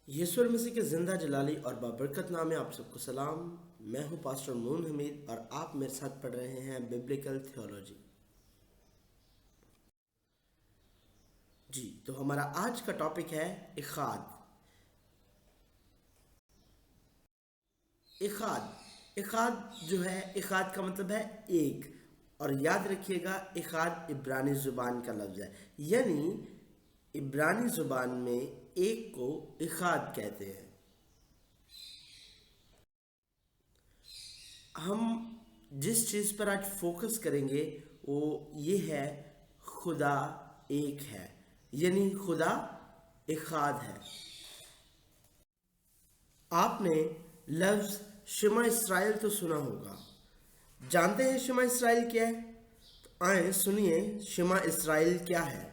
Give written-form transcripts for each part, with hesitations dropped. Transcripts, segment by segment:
یسوع مسیح کے زندہ جلالی اور بابرکت نام میں آپ سب کو سلام. میں ہوں پاسٹر مون حمید اور آپ میرے ساتھ پڑھ رہے ہیں ببلیکل تھیولوجی. جی تو ہمارا آج کا ٹاپک ہے اخاد. اخاد جو ہے، اخاد کا مطلب ہے ایک، اور یاد رکھیے گا اخاد عبرانی زبان کا لفظ ہے، یعنی عبرانی زبان میں ایک کو اخاد کہتے ہیں. ہم جس چیز پر آج فوکس کریں گے وہ یہ ہے خدا ایک ہے، یعنی خدا اخاد ہے. آپ نے لفظ شمع اسرائیل تو سنا ہوگا. جانتے ہیں شمع اسرائیل کیا ہے؟ تو آئیں سنیے شمع اسرائیل کیا ہے.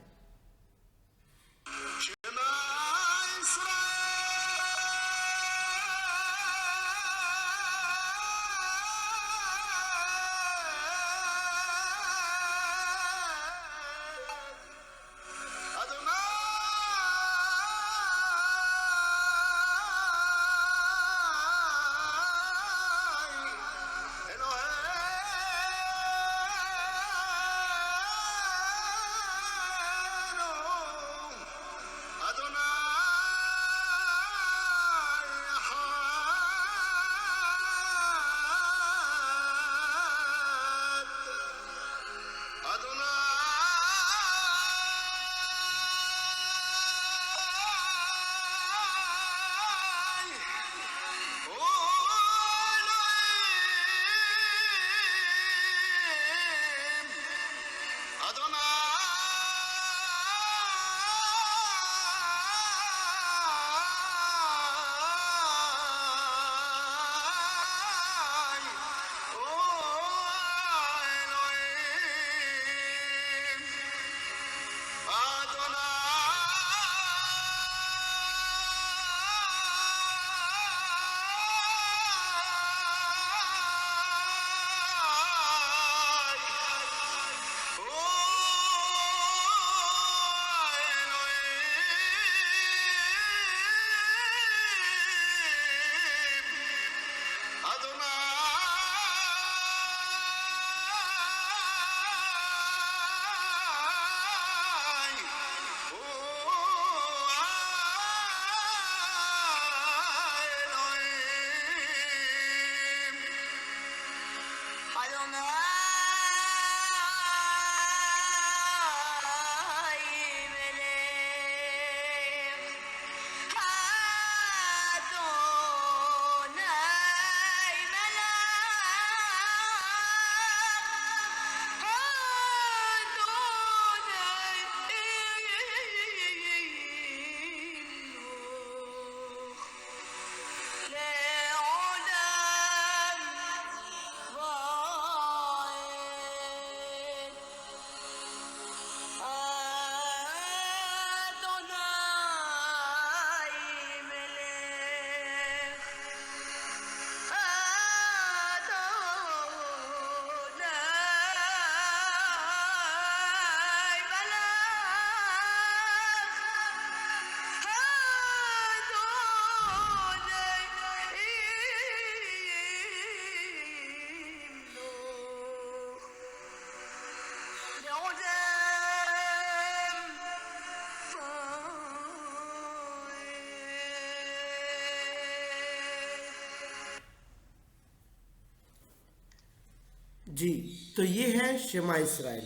جی تو یہ ہے شمع اسرائیل.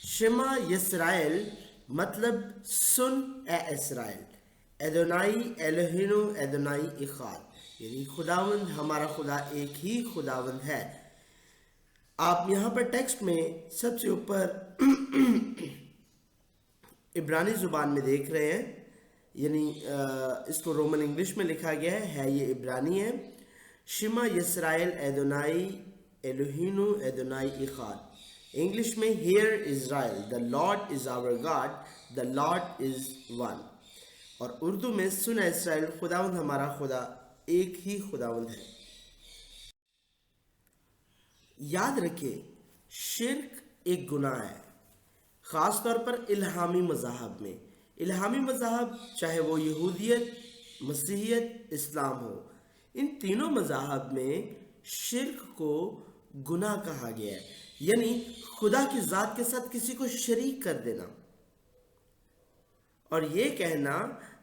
شمع یسرائیل مطلب سن اے اسرائیل. ادونائی الہینو ادونائی اخاد، یعنی خداوند ہمارا خدا ایک ہی خداوند ہے. آپ یہاں پر ٹیکسٹ میں سب سے اوپر عبرانی زبان میں دیکھ رہے ہیں، یعنی اس کو رومن انگلش میں لکھا گیا ہے یہ عبرانی ہے. شمع یسرائیل ادونائی الہینو ادونائی اخاد. انگلش میں hear Israel the Lord is our God the Lord is one. اور اردو میں سن اسرائیل خداوند ہمارا خدا ایک ہی خداوند ہے. یاد رکھیں شرک ایک گناہ ہے، خاص طور پر الہامی مذاہب میں. الہامی مذاہب چاہے وہ یہودیت مسیحیت، اسلام ہو، ان تینوں مذاہب میں شرک کو گناہ کہا گیا ہے، یعنی خدا کی ذات کے ساتھ کسی کو شریک کر دینا، اور یہ کہنا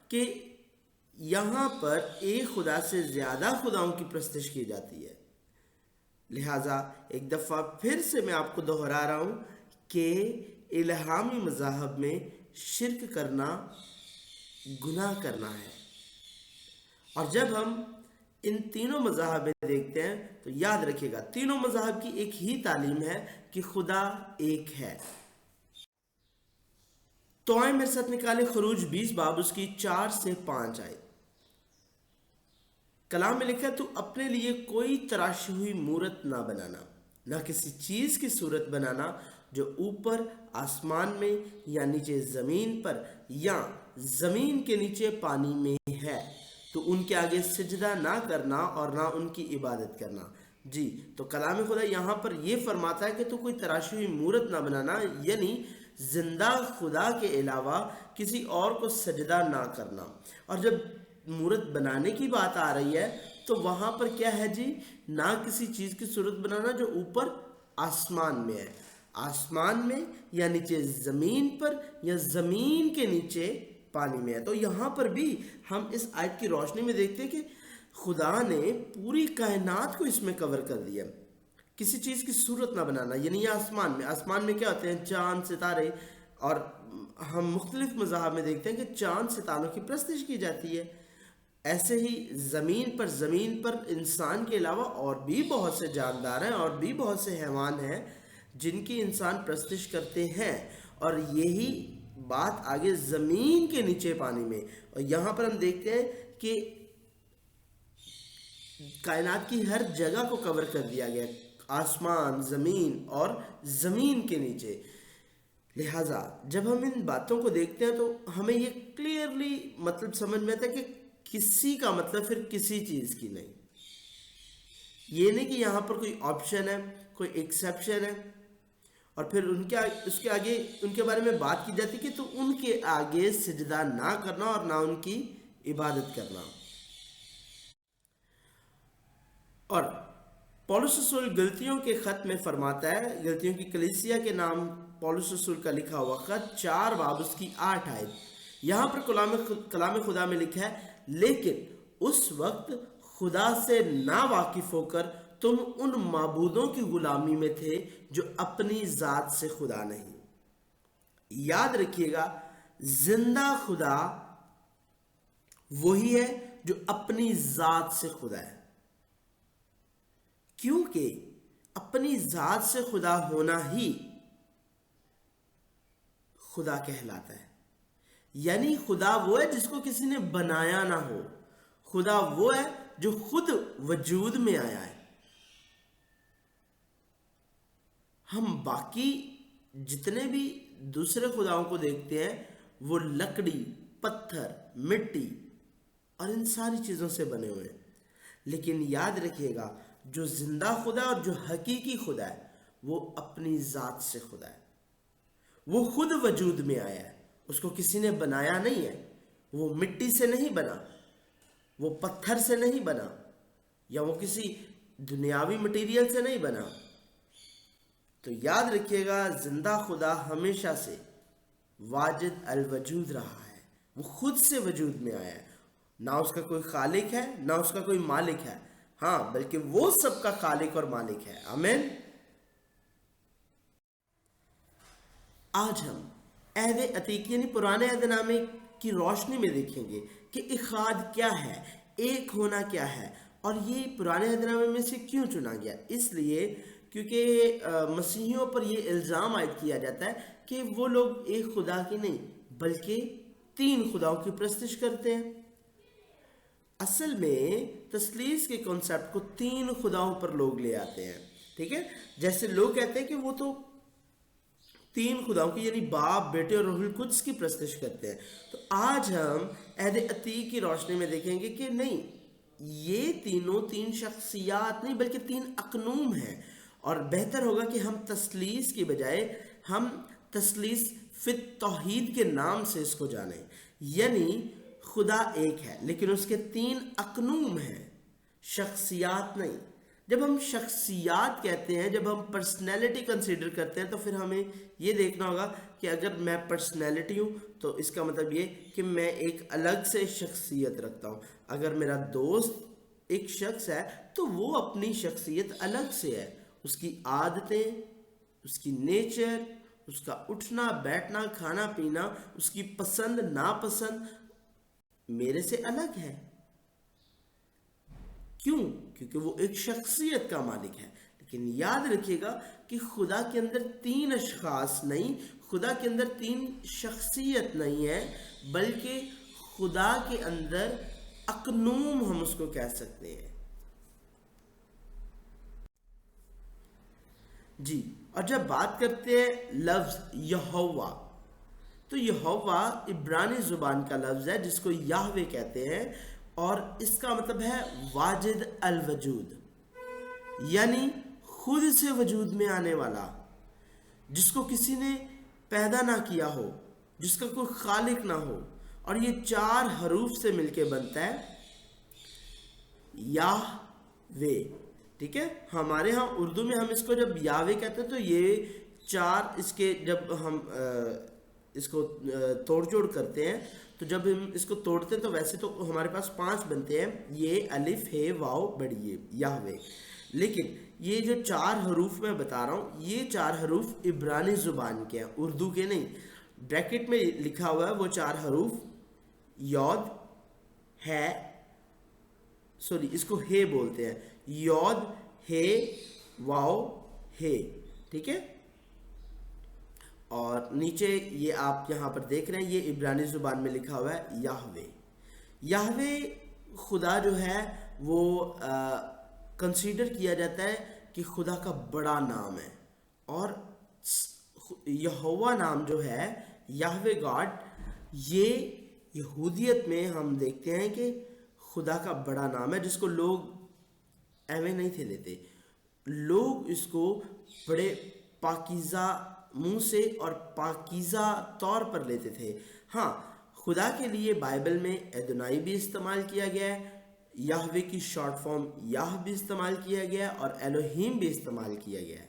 کہ یہاں پر ایک خدا سے زیادہ خداؤں کی پرستش کی جاتی ہے۔ لہٰذا ایک دفعہ پھر سے میں آپ کو دہرا رہا ہوں کہ الہامی مذاہب میں شرک کرنا گناہ کرنا ہے، اور جب ہم ان تینوں مذاہب میں دیکھتے ہیں تو یاد رکھیے گا تینوں مذاہب کی ایک ہی تعلیم ہے کہ خدا ایک ہے۔ تو آئیں میرے ساتھ نکالیں خروج 20 باب اس کی 4 سے 5 آئے۔ کلام میں لکھا ہے تو اپنے لیے کوئی تراشی ہوئی مورت نہ بنانا، نہ کسی چیز کی صورت بنانا جو اوپر آسمان میں یا نیچے زمین پر یا زمین کے نیچے پانی میں ہے، تو ان کے آگے سجدہ نہ کرنا اور نہ ان کی عبادت کرنا۔ جی، تو کلام خدا یہاں پر یہ فرماتا ہے کہ تو کوئی تراشی ہوئی مورت نہ بنانا، یعنی زندہ خدا کے علاوہ کسی اور کو سجدہ نہ کرنا۔ اور جب مورت بنانے کی بات آ رہی ہے تو وہاں پر کیا ہے جی؟ نہ کسی چیز کی صورت بنانا جو اوپر آسمان میں ہے، آسمان میں یا نیچے زمین پر یا زمین کے نیچے پانی میں ہے۔ تو یہاں پر بھی ہم اس آیت کی روشنی میں دیکھتے ہیں کہ خدا نے پوری کائنات کو اس میں کور کر دیا۔ کسی چیز کی صورت نہ بنانا، یعنی یہ آسمان میں کیا ہوتے ہیں؟ چاند، ستارے، اور ہم مختلف مذاہب میں دیکھتے ہیں کہ چاند ستاروں کی پرستش کی جاتی ہے۔ ایسے ہی زمین پر انسان کے علاوہ اور بھی بہت سے جاندار ہیں اور بھی بہت سے حیوان ہیں جن کی انسان پرستش کرتے ہیں، اور یہی بات آگے زمین کے نیچے پانی میں، اور یہاں پر ہم دیکھتے ہیں کہ کائنات کی ہر جگہ کو کور کر دیا گیا، آسمان، زمین اور زمین کے نیچے۔ لہٰذا جب ہم ان باتوں کو دیکھتے ہیں تو ہمیں یہ کلیئرلی مطلب سمجھ میں آتا ہے کہ کسی کا مطلب پھر کسی چیز کی نہیں، یہ نہیں کہ یہاں پر کوئی آپشن ہے، کوئی ایکسیپشن ہے، اور پھر اس کے آگے ان کے بارے میں بات کی جاتی کہ تو ان کے آگے سجدہ نہ کرنا اور نہ ان کی عبادت کرنا۔ اور پولس رسول گلتیوں کے خط میں فرماتا ہے، گلتیوں کی کلیسیا کے نام پولس رسول کا لکھا ہوا خط 4 باب اس کی 8 آیت، یہاں پر کلام خدا میں لکھا ہے، لیکن اس وقت خدا سے نا واقف ہو کر تم ان معبودوں کی غلامی میں تھے جو اپنی ذات سے خدا نہیں۔ یاد رکھیے گا زندہ خدا وہی ہے جو اپنی ذات سے خدا ہے، کیونکہ اپنی ذات سے خدا ہونا ہی خدا کہلاتا ہے۔ یعنی خدا وہ ہے جس کو کسی نے بنایا نہ ہو، خدا وہ ہے جو خود وجود میں آیا ہے۔ ہم باقی جتنے بھی دوسرے خداؤں کو دیکھتے ہیں وہ لکڑی، پتھر، مٹی اور ان ساری چیزوں سے بنے ہوئے ہیں، لیکن یاد رکھیے گا جو زندہ خدا اور جو حقیقی خدا ہے وہ اپنی ذات سے خدا ہے، وہ خود وجود میں آیا ہے، اس کو کسی نے بنایا نہیں ہے، وہ مٹی سے نہیں بنا، وہ پتھر سے نہیں بنا، یا وہ کسی دنیاوی مٹیریل سے نہیں بنا۔ تو یاد رکھیے گا زندہ خدا ہمیشہ سے واجد الوجود رہا ہے، وہ خود سے وجود میں آیا ہے، نہ اس کا کوئی خالق ہے نہ اس کا کوئی مالک ہے، ہاں بلکہ وہ سب کا خالق اور مالک ہے۔ آمین۔ آج ہم عہد عتیق یعنی پرانے عہد نامے کی روشنی میں دیکھیں گے کہ اخاد کیا ہے، ایک ہونا کیا ہے، اور یہ پرانے عہد نامے میں سے کیوں چنا گیا۔ اس لیے کیونکہ مسیحیوں پر یہ الزام عائد کیا جاتا ہے کہ وہ لوگ ایک خدا کی نہیں بلکہ 3 خداؤں کی پرستش کرتے ہیں۔ اصل میں تثلیث کے کنسیپٹ کو 3 خداؤں پر لوگ لے آتے ہیں، ٹھیک ہے؟ جیسے لوگ کہتے ہیں کہ وہ تو 3 خداؤں کی یعنی باپ، بیٹے اور روح القدس کی پرستش کرتے ہیں۔ تو آج ہم عہد عتیق کی روشنی میں دیکھیں گے کہ نہیں، یہ تینوں 3 شخصیات نہیں بلکہ 3 اقنوم ہیں، اور بہتر ہوگا کہ ہم تثلیث کی بجائے ہم تثلیث فی التوحید کے نام سے اس کو جانیں، یعنی خدا ایک ہے لیکن اس کے 3 اقنوم ہیں، شخصیات نہیں۔ جب ہم شخصیات کہتے ہیں، جب ہم پرسنالٹی کنسیڈر کرتے ہیں، تو پھر ہمیں یہ دیکھنا ہوگا کہ اگر میں پرسنالٹی ہوں تو اس کا مطلب یہ کہ میں ایک الگ سے شخصیت رکھتا ہوں۔ اگر میرا دوست ایک شخص ہے تو وہ اپنی شخصیت الگ سے ہے، اس کی عادتیں، اس کی نیچر، اس کا اٹھنا بیٹھنا کھانا پینا، اس کی پسند ناپسند میرے سے الگ ہے۔ کیوں؟ کیونکہ وہ ایک شخصیت کا مالک ہے۔ لیکن یاد رکھیے گا کہ خدا کے اندر 3 اشخاص نہیں، خدا کے اندر 3 شخصیت نہیں ہے، بلکہ خدا کے اندر اقنوم ہم اس کو کہہ سکتے ہیں۔ جی، اور جب بات کرتے ہیں لفظ یہوہ، تو یہوہ عبرانی زبان کا لفظ ہے جس کو یہوہ کہتے ہیں، اور اس کا مطلب ہے واجد الوجود، یعنی خود سے وجود میں آنے والا، جس کو کسی نے پیدا نہ کیا ہو، جس کا کوئی خالق نہ ہو۔ اور یہ 4 حروف سے مل کے بنتا ہے یاہوے، ٹھیک ہے؟ ہمارے ہاں اردو میں ہم اس کو جب یاہوے کہتے ہیں تو یہ 4 اس کے جب ہم اس کو توڑ جوڑ کرتے ہیں، تو جب ہم اس کو توڑتے ہیں تو ویسے تو ہمارے پاس 5 بنتے ہیں، یہ الف ہے واو بڑی یاہوے، لیکن یہ جو 4 حروف میں بتا رہا ہوں، یہ 4 حروف عبرانی زبان کے ہیں، اردو کے نہیں۔ بریکٹ میں لکھا ہوا ہے وہ 4 حروف یود ہے، سوری اس کو ہے بولتے ہیں، یود ہے واو ہے، ٹھیک ہے؟ اور نیچے یہ آپ یہاں پر دیکھ رہے ہیں، یہ عبرانی زبان میں لکھا ہوا ہے یاہوے۔ یاہوے خدا جو ہے وہ کنسیڈر کیا جاتا ہے کہ خدا کا بڑا نام ہے، اور یہوہ نام جو ہے یاہوے گاڈ، یہ یہودیت میں ہم دیکھتے ہیں کہ خدا کا بڑا نام ہے، جس کو لوگ ایویں نہیں تھے لیتے، لوگ اس کو بڑے پاکیزہ منہ سے اور پاکیزہ طور پر لیتے تھے۔ ہاں، خدا کے لیے بائبل میں ایدونائی بھی استعمال کیا گیا ہے، یاہوے کی شارٹ فارم یاہ بھی استعمال کیا گیا ہے، اور ایلوہیم بھی استعمال کیا گیا ہے۔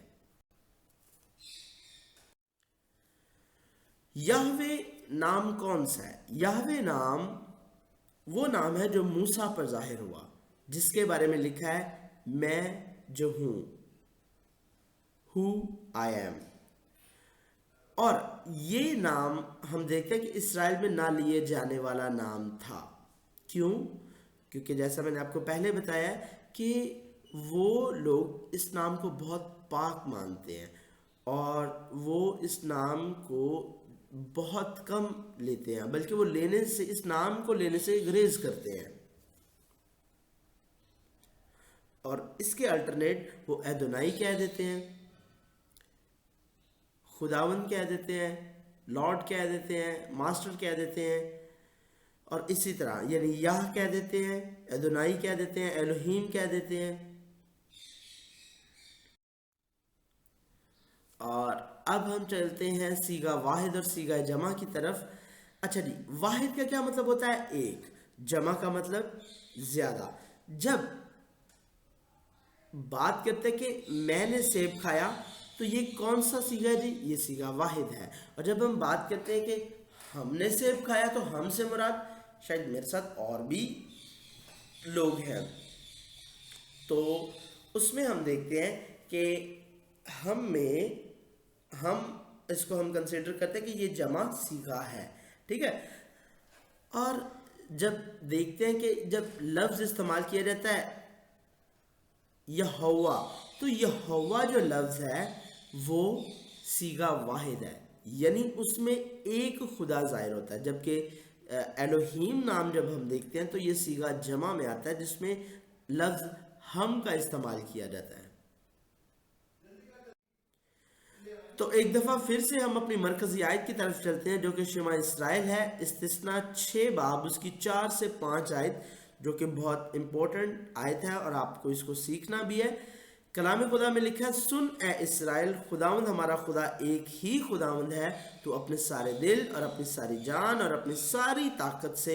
یاہوے نام کون سا ہے؟ یاہوے نام وہ نام ہے جو موسیٰ پر ظاہر ہوا، جس کے بارے میں لکھا ہے میں جو ہوں، who I am۔ اور یہ نام ہم دیکھتے ہیں کہ اسرائیل میں نہ لیے جانے والا نام تھا۔ کیوں؟ کیونکہ جیسا میں نے آپ کو پہلے بتایا ہے کہ وہ لوگ اس نام کو بہت پاک مانتے ہیں، اور وہ اس نام کو بہت کم لیتے ہیں، بلکہ وہ لینے سے، اس نام کو لینے سے گریز کرتے ہیں، اور اس کے الٹرنیٹ وہ ایدونائی کہہ دیتے ہیں، خداوند کہہ دیتے ہیں، لارڈ کہہ دیتے ہیں، ماسٹر کہہ دیتے ہیں، اور اسی طرح یعنی یاہ کہہ دیتے ہیں، ایدونائی کہہ دیتے ہیں، ایلوہیم کہہ دیتے ہیں۔ اور اب ہم چلتے ہیں سیغہ واحد اور سیغہ جمع کی طرف۔ اچھا جی، واحد کا کیا مطلب ہوتا ہے؟ ایک۔ جمع کا مطلب زیادہ۔ جب بات کرتے کہ میں نے سیب کھایا تو یہ کون سا سیغہ ہے جی؟ یہ سیغہ واحد ہے۔ اور جب ہم بات کرتے ہیں کہ ہم نے سیب کھایا تو ہم سے مراد شاید میرے ساتھ اور بھی لوگ ہیں، تو اس میں ہم دیکھتے ہیں کہ ہم اس کو ہم کنسیڈر کرتے ہیں کہ یہ جمع سیغہ ہے، ٹھیک ہے؟ اور جب دیکھتے ہیں کہ جب لفظ استعمال کیا جاتا ہے یہوہ، تو یہوہ جو لفظ ہے وہ سیغہ واحد ہے، یعنی اس میں ایک خدا ظاہر ہوتا ہے، جبکہ ایلوہیم نام جب ہم دیکھتے ہیں تو یہ سیغہ جمع میں آتا ہے، جس میں لفظ ہم کا استعمال کیا جاتا ہے۔ تو ایک دفعہ پھر سے ہم اپنی مرکزی آیت کی طرف چلتے ہیں، جو کہ شمع اسرائیل ہے، استثنا 6 باب اس کی 4 سے 5 آیت، جو کہ بہت امپورٹنٹ آیت ہے اور آپ کو اس کو سیکھنا بھی ہے۔ کلام خدا میں لکھا ہے، سن اے اسرائیل، خداوند ہمارا خدا ایک ہی خداوند ہے، تو اپنے سارے دل اور اپنی ساری جان اور اپنی ساری طاقت سے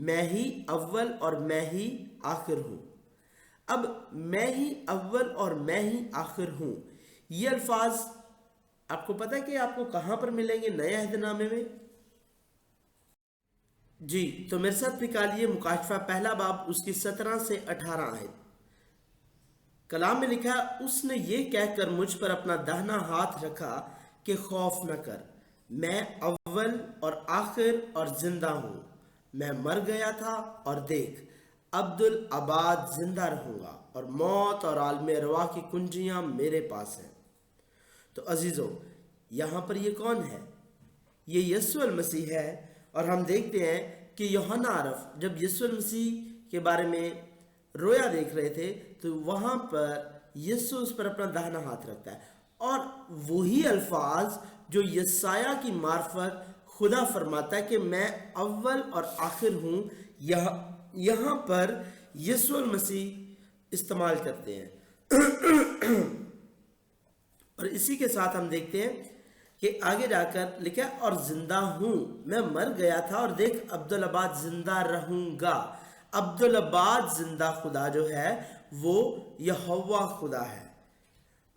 میں ہی اول اور میں ہی آخر ہوں. اب میں ہی اول اور میں ہی آخر ہوں، یہ الفاظ آپ کو پتہ ہے کہ آپ کو کہاں پر ملیں گے نئے عہد نامے میں؟ جی تو میرے ساتھ نکالیے مکاشفہ پہلا باب اس کی 17 سے 18 آیت. کلام میں لکھا ہے، اس نے یہ کہہ کر مجھ پر اپنا داہنا ہاتھ رکھا کہ خوف نہ کر، میں اول اور آخر اور زندہ ہوں. میں مر گیا تھا اور دیکھ عبدالآباد زندہ رہوں گا، اور موت اور عالم ارواح کی کنجیاں میرے پاس ہیں. تو عزیزو، یہاں پر یہ کون ہے؟ یہ یسوع المسیح ہے. اور ہم دیکھتے ہیں کہ یوحنا عرف جب یسوع المسیح کے بارے میں رویا دیکھ رہے تھے تو وہاں پر یسوع اس پر اپنا داہنا ہاتھ رکھتا ہے، اور وہی الفاظ جو یسایہ کی معرفت خدا فرماتا ہے کہ میں اول اور آخر ہوں، یہاں پر یسوع المسیح استعمال کرتے ہیں. اور اسی کے ساتھ ہم دیکھتے ہیں کہ آگے جا کر لکھا اور زندہ ہوں، میں مر گیا تھا اور دیکھ عبدالآباد زندہ رہوں گا. عبدالآباد زندہ خدا جو ہے وہ یہوہ خدا ہے.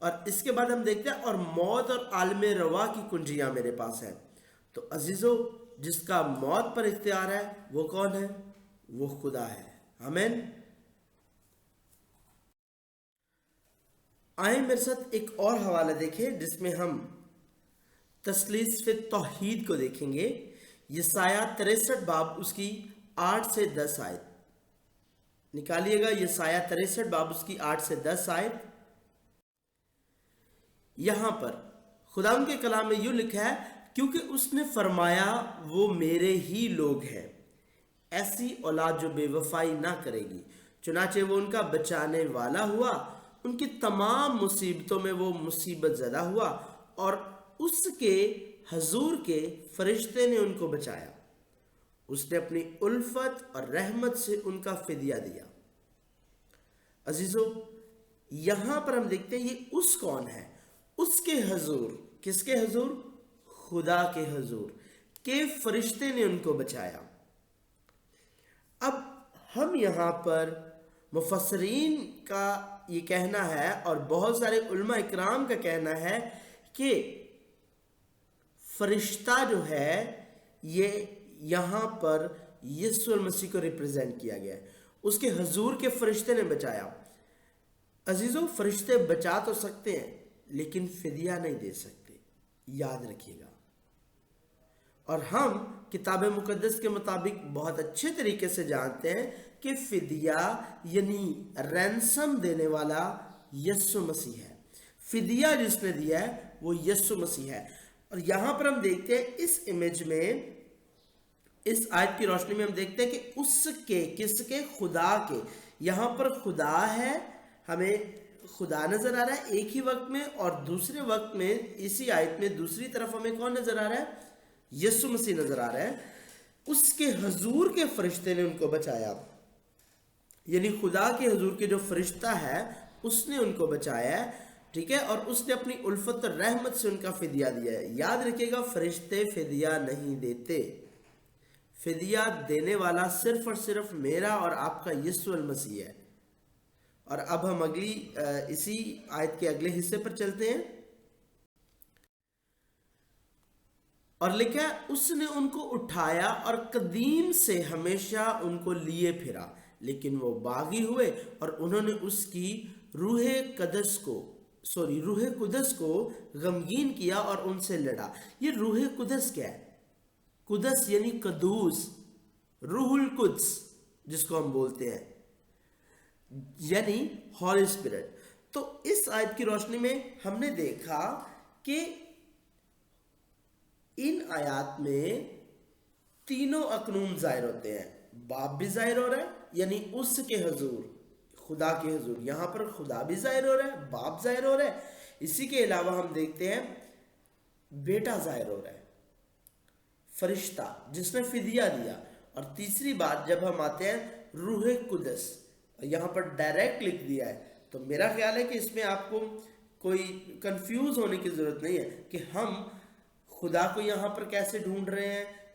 اور اس کے بعد ہم دیکھتے ہیں اور موت اور عالم رواح کی کنجیاں میرے پاس ہیں. تو عزیزو، جس کا موت پر اختیار ہے وہ کون ہے؟ وہ خدا ہے. آمین. آئیں میرے ساتھ ایک اور حوالہ دیکھیں جس میں ہم تثلیث فی توحید کو دیکھیں گے. یسایہ 63 باب اس کی 8 سے 10 آیت نکالیے گا. یسایہ 63 باب اس کی 8 سے 10 آیت. یہاں پر خدا ان کے کلام میں یوں لکھا ہے، کیونکہ اس نے فرمایا وہ میرے ہی لوگ ہیں، ایسی اولاد جو بے وفائی نہ کرے گی. چنانچہ وہ ان کا بچانے والا ہوا، ان کی تمام مصیبتوں میں وہ مصیبت زدہ ہوا، اور اس کے حضور کے فرشتے نے ان کو بچایا. اس نے اپنی الفت اور رحمت سے ان کا فدیہ دیا. عزیزو، یہاں پر ہم دیکھتے ہیں یہ اس کون ہے؟ اس کے حضور. کس کے حضور؟ خدا کے حضور کے فرشتے نے ان کو بچایا. اب ہم یہاں پر مفسرین کا یہ کہنا ہے اور بہت سارے علماء اکرام کا کہنا ہے کہ فرشتہ جو ہے یہ یہاں پر یسوع المسیح کو ریپرزینٹ کیا گیا ہے. اس کے حضور کے فرشتے نے بچایا. عزیزو، فرشتے بچا تو سکتے ہیں لیکن فدیہ نہیں دے سکتے، یاد رکھیے گا. اور ہم کتاب مقدس کے مطابق بہت اچھے طریقے سے جانتے ہیں کہ فدیہ یعنی رینسم دینے والا یسوع مسیح ہے. فدیہ جس نے دیا ہے وہ یسوع مسیح ہے. اور یہاں پر ہم دیکھتے ہیں اس امیج میں، اس آیت کی روشنی میں ہم دیکھتے ہیں کہ اس کے، کس کے؟ خدا کے. یہاں پر خدا ہے، ہمیں خدا نظر آ رہا ہے ایک ہی وقت میں، اور دوسرے وقت میں اسی آیت میں دوسری طرف ہمیں کون نظر آ رہا ہے؟ یسوع مسیح نظر آ رہا ہے. اس کے حضور کے فرشتے نے ان کو بچایا، یعنی خدا کے حضور کے جو فرشتہ ہے اس نے ان کو بچایا ہے. ٹھیک ہے. اور اس نے اپنی الفت اور رحمت سے ان کا فدیہ دیا ہے. یاد رکھیے گا، فرشتے فدیہ نہیں دیتے. فدیہ دینے والا صرف اور صرف میرا اور آپ کا یسوع المسیح ہے. اور اب ہم اسی آیت کے اگلے حصے پر چلتے ہیں. اور لکھا اس نے ان کو اٹھایا اور قدیم سے ہمیشہ ان کو لیے پھرا، لیکن وہ باغی ہوئے اور انہوں نے اس کی روح قدس کو غمگین کیا اور ان سے لڑا. یہ روح قدس کیا ہے؟ قدس یعنی قدوس، روح القدس جس کو ہم بولتے ہیں، یعنی ہولی اسپرٹ. تو اس آیت کی روشنی میں ہم نے دیکھا کہ ان آیات میں تینوں اقنوم ظاہر ہوتے ہیں. باپ بھی ظاہر ہو رہا ہے یعنی اس کے حضور، خدا کے حضور. یہاں پر خدا بھی ظاہر ہو رہا ہے، باپ ظاہر ہو رہا ہے. اسی کے علاوہ ہم دیکھتے ہیں بیٹا ظاہر ہو رہا ہے، فرشتہ جس نے فدیہ دیا. اور تیسری بات جب ہم آتے ہیں روح قدس، یہاں پر ڈائریکٹ لکھ دیا ہے. تو میرا خیال ہے کہ اس میں آپ کو کوئی کنفیوز ہونے کی ضرورت نہیں ہے کہ ہم خدا کو یہاں پر کیسے ڈھونڈ رہے ہیں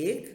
1,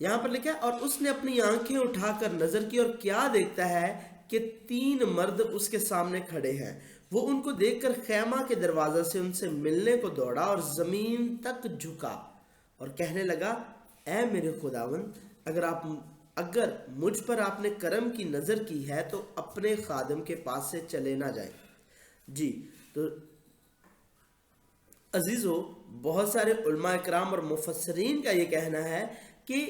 یہاں پر لکھا ہے اور اس نے اپنی آنکھیں اٹھا کر نظر کی اور کیا دیکھتا ہے کہ 3 مرد اس کے سامنے کھڑے ہیں۔ وہ ان کو دیکھ کر خیمہ کے دروازہ سے ان سے ملنے کو دوڑا اور زمین تک جھکا اور کہنے لگا، اے میرے خداوند، اگر مجھ پر آپ نے کرم کی نظر کی ہے تو اپنے خادم کے پاس سے چلے نہ جائیں۔ جی تو عزیزو، بہت سارے علماء اکرام اور مفسرین کا یہ کہنا ہے کہ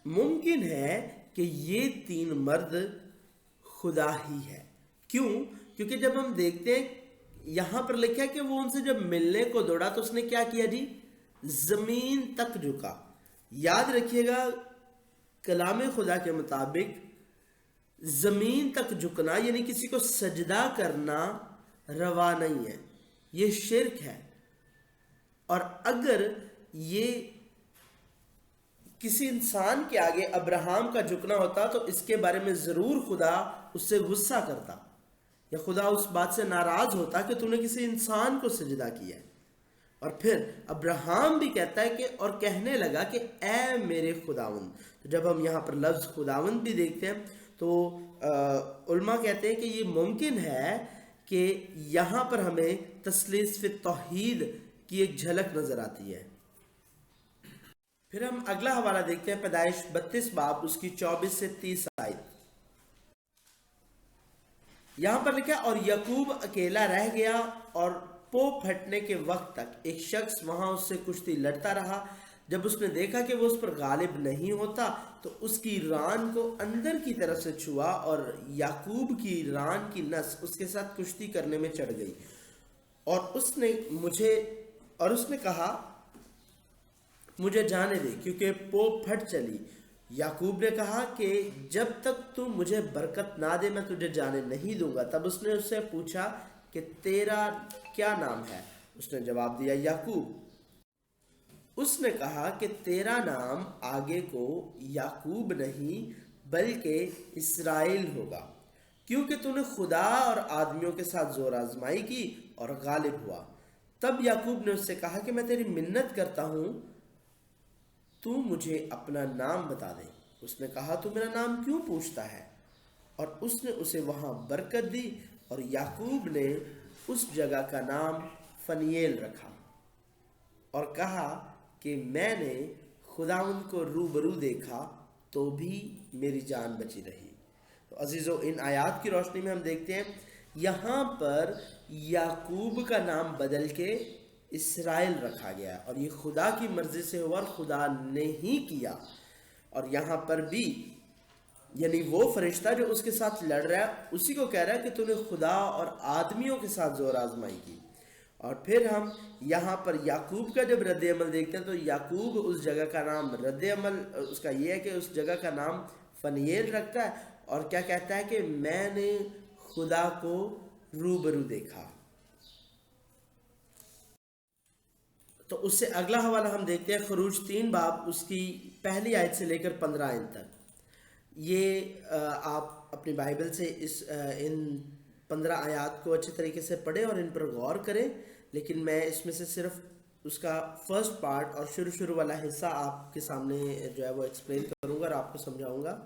ممکن ہے کہ یہ 3 مرد خدا ہی ہے۔ کیوں؟ کیونکہ جب ہم دیکھتے ہیں یہاں پر لکھا ہے کہ وہ ان سے جب ملنے کو دوڑا تو اس نے کیا کیا جی؟ زمین تک جھکا۔ یاد رکھیے گا، کلام خدا کے مطابق زمین تک جھکنا یعنی کسی کو سجدہ کرنا روا نہیں ہے، یہ شرک ہے۔ اور اگر یہ کسی انسان کے آگے ابراہم کا جھکنا ہوتا تو اس کے بارے میں ضرور خدا اس سے غصہ کرتا، یا خدا اس بات سے ناراض ہوتا کہ تو نے کسی انسان کو سجدہ کیا ہے۔ اور پھر ابراہم بھی کہتا ہے کہ اور کہنے لگا کہ اے میرے خداوند۔ تو جب ہم یہاں پر لفظ خداوند بھی دیکھتے ہیں تو علماء کہتے ہیں کہ یہ ممکن ہے کہ یہاں پر ہمیں تثلیث فی التوحید کی ایک جھلک نظر آتی ہے۔ پھر ہم اگلا حوالہ دیکھتے ہیں، پیدائش 32 باب اس کی 24 سے 30 آیت۔ یہاں پر لکھا اور یعقوب اکیلا رہ گیا اور پو پھٹنے کے وقت تک ایک شخص وہاں اس سے کشتی لڑتا رہا۔ جب اس نے دیکھا کہ وہ اس پر غالب نہیں ہوتا تو اس کی ران کو اندر کی طرف سے چھوا اور یعقوب کی ران کی نس اس کے ساتھ کشتی کرنے میں چڑھ گئی، اور اس نے کہا مجھے جانے دے کیونکہ پو پھٹ چلی۔ یعقوب نے کہا کہ جب تک تو مجھے برکت نہ دے میں تجھے جانے نہیں دوں گا۔ تب اس نے اس سے پوچھا کہ تیرا کیا نام ہے؟ اس نے جواب دیا یعقوب۔ اس نے کہا کہ تیرا نام آگے کو یعقوب نہیں بلکہ اسرائیل ہوگا، کیونکہ تو نے خدا اور آدمیوں کے ساتھ زور آزمائی کی اور غالب ہوا۔ تب یعقوب نے اس سے کہا کہ میں تیری منت کرتا ہوں، تو مجھے اپنا نام بتا دے۔ اس نے کہا تو میرا نام کیوں پوچھتا ہے؟ اور اس نے اسے وہاں برکت دی، اور یعقوب نے اس جگہ کا نام فنیل رکھا اور کہا کہ میں نے خداوند کو روبرو دیکھا تو بھی میری جان بچی رہی۔ تو عزیزو، ان آیات کی روشنی میں ہم دیکھتے ہیں یہاں پر یعقوب کا نام بدل کے اسرائیل رکھا گیا، اور یہ خدا کی مرضی سے ہوا اور خدا نے ہی کیا۔ اور یہاں پر بھی یعنی وہ فرشتہ جو اس کے ساتھ لڑ رہا ہے اسی کو کہہ رہا ہے کہ تو نے خدا اور آدمیوں کے ساتھ زور آزمائی کی۔ اور پھر ہم یہاں پر یعقوب کا جب رد عمل دیکھتے ہیں تو یعقوب اس جگہ کا نام رد عمل اس کا یہ ہے کہ اس جگہ کا نام فنیل رکھتا ہے، اور کیا کہتا ہے کہ میں نے خدا کو روبرو دیکھا۔ تو اس سے اگلا حوالہ ہم دیکھتے ہیں، خروج 3 باب اس کی پہلی آیت سے لے کر 15 آیت تک۔ یہ آپ اپنی بائبل سے ان 15 آیات کو اچھے طریقے سے پڑھیں اور ان پر غور کریں، لیکن میں اس میں سے صرف اس کا فرسٹ پارٹ اور شروع والا حصہ آپ کے سامنے جو ہے وہ ایکسپلین کروں گا اور آپ کو سمجھاؤں گا۔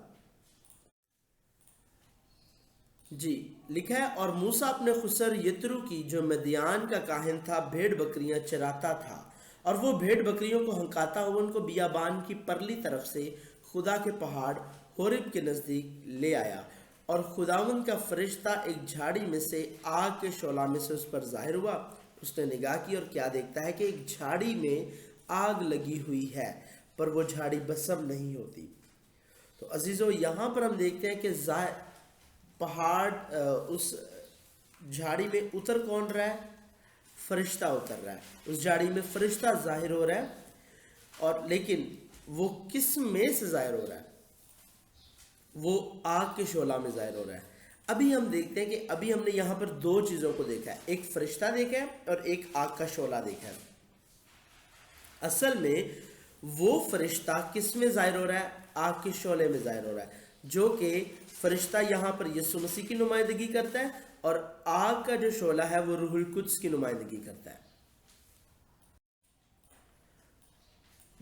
جی لکھا ہے، اور موسیٰ اپنے خسر یترو کی جو مدیان کا کاہن تھا بھیڑ بکریاں چراتا تھا، اور وہ بھیڑ بکریوں کو ہنکاتا ہوا ان کو بیابان کی پرلی طرف سے خدا کے پہاڑ ہورب کے نزدیک لے آیا، اور خداوند کا فرشتہ ایک جھاڑی میں سے آگ کے شعلہ میں سے اس پر ظاہر ہوا۔ اس نے نگاہ کی اور کیا دیکھتا ہے کہ ایک جھاڑی میں آگ لگی ہوئی ہے، پر وہ جھاڑی بسم نہیں ہوتی۔ تو عزیزو، یہاں پر ہم دیکھتے ہیں کہ پہاڑ اس جھاڑی میں اتر کون رہا ہے؟ فرشتہ اتر رہا ہے، اس جھاڑی میں فرشتہ ظاہر ہو رہا ہے، اور لیکن وہ کس میں سے ظاہر ہو رہا ہے؟ وہ آگ کے شعلہ میں ظاہر ہو رہا ہے۔ ابھی ہم دیکھتے ہیں کہ ابھی ہم نے یہاں پر 2 چیزوں کو دیکھا ہے، ایک فرشتہ دیکھا ہے اور ایک آگ کا شعلہ دیکھا ہے۔ اصل میں وہ فرشتہ کس میں ظاہر ہو رہا ہے؟ آگ کے شعلے میں ظاہر ہو رہا ہے، جو کہ فرشتہ یہاں پر یسوع مسیح کی نمائندگی کرتا ہے، اور آگ کا جو شعلہ ہے وہ روح القدس کی نمائندگی کرتا ہے۔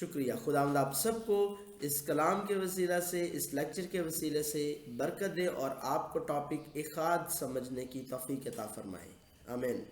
شکریہ. خداوند آپ سب کو اس کلام کے وسیلہ سے، اس لیکچر کے وسیلے سے برکت دے اور آپ کو ٹاپک اخاد سمجھنے کی توفیق عطا فرمائے. آمین.